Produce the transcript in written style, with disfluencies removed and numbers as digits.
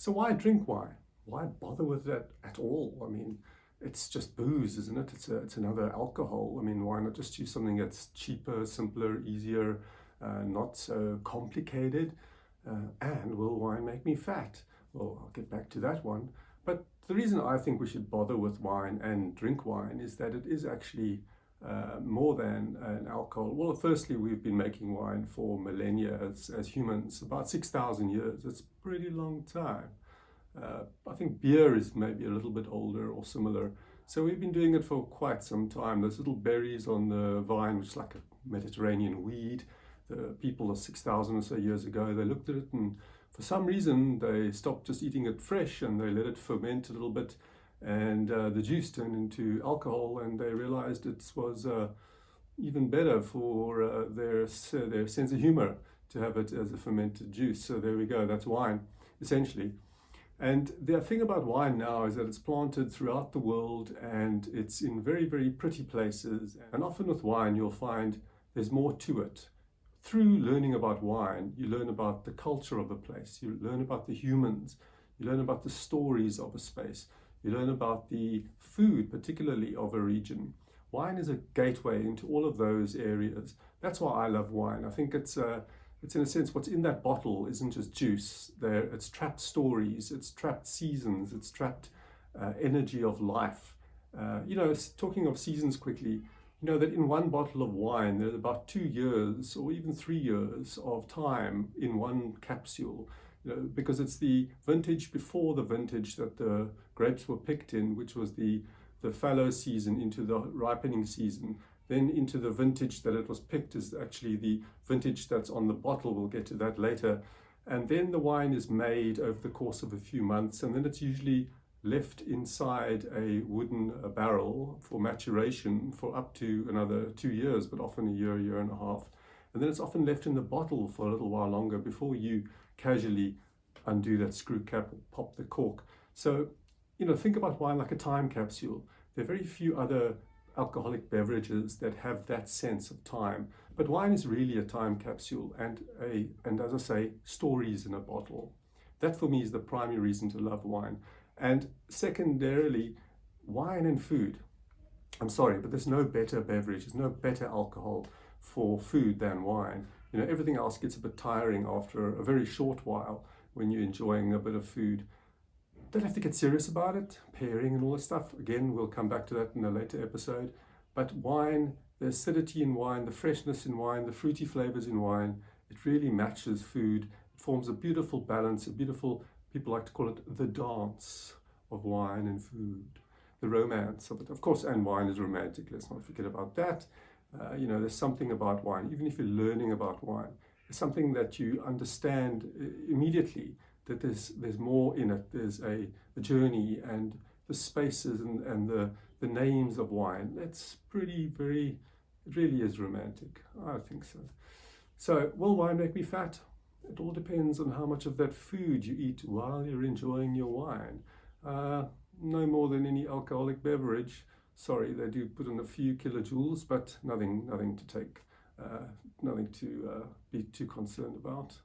So why drink wine? Why bother with that at all? I mean, it's just booze, isn't it? It's another alcohol. I mean, why not just choose something that's cheaper, simpler, easier, not so complicated? And will wine make me fat? Well, I'll get back to that one. But the reason I think we should bother with wine and drink wine is that it is actually more than an alcohol. Well, firstly, we've been making wine for millennia as humans, about 6,000 years. It's a pretty long time. I think beer is maybe a little bit older or similar. So we've been doing it for quite some time. There's little berries on the vine, which is like a Mediterranean weed. The people of 6,000 or so years ago, they looked at it and for some reason they stopped just eating it fresh and they let it ferment a little bit, and the juice turned into alcohol, and they realized it was even better for their sense of humor to have it as a fermented juice. So there we go, that's wine essentially. And the thing about wine now is that it's planted throughout the world and it's in very, very pretty places. And often with wine, you'll find there's more to it. Through learning about wine, you learn about the culture of a place, you learn about the humans, you learn about the stories of a space, you learn about the food, particularly of a region. Wine is a gateway into all of those areas. That's why I love wine. I think it's in a sense, what's in that bottle isn't just juice. It's trapped stories, it's trapped seasons, it's trapped energy of life. Talking of seasons quickly, you know that in one bottle of wine, there's about 2 years or even 3 years of time in one capsule, because it's the vintage before the vintage that the grapes were picked in, which was the fallow season into the ripening season. Then into the vintage that it was picked is actually the vintage that's on the bottle. We'll get to that later. And then the wine is made over the course of a few months, and then it's usually left inside a wooden barrel for maturation for up to another 2 years, but often a year and a half. And then it's often left in the bottle for a little while longer before you casually undo that screw cap or pop the cork. So, think about wine like a time capsule. There are very few other alcoholic beverages that have that sense of time, but wine is really a time capsule and as I say, stories in a bottle. That for me is the primary reason to love wine. And secondarily, wine and food. I'm sorry, but there's no better beverage, there's no better alcohol for food than wine. Everything else gets a bit tiring after a very short while when you're enjoying a bit of food. Don't have to get serious about it, pairing and all this stuff. Again, we'll come back to that in a later episode. But wine, the acidity in wine, the freshness in wine, the fruity flavors in wine, it really matches food. It forms a beautiful balance, people like to call it the dance of wine and food, the romance of it. Of course, and wine is romantic, let's not forget about that. There's something about wine, even if you're learning about wine, it's something that you understand immediately, that there's more in it. There's a journey and the spaces and the names of wine. That's it really is romantic. I think so. So, will wine make me fat? It all depends on how much of that food you eat while you're enjoying your wine. No more than any alcoholic beverage. Sorry, they do put in a few kilojoules, but nothing to be too concerned about.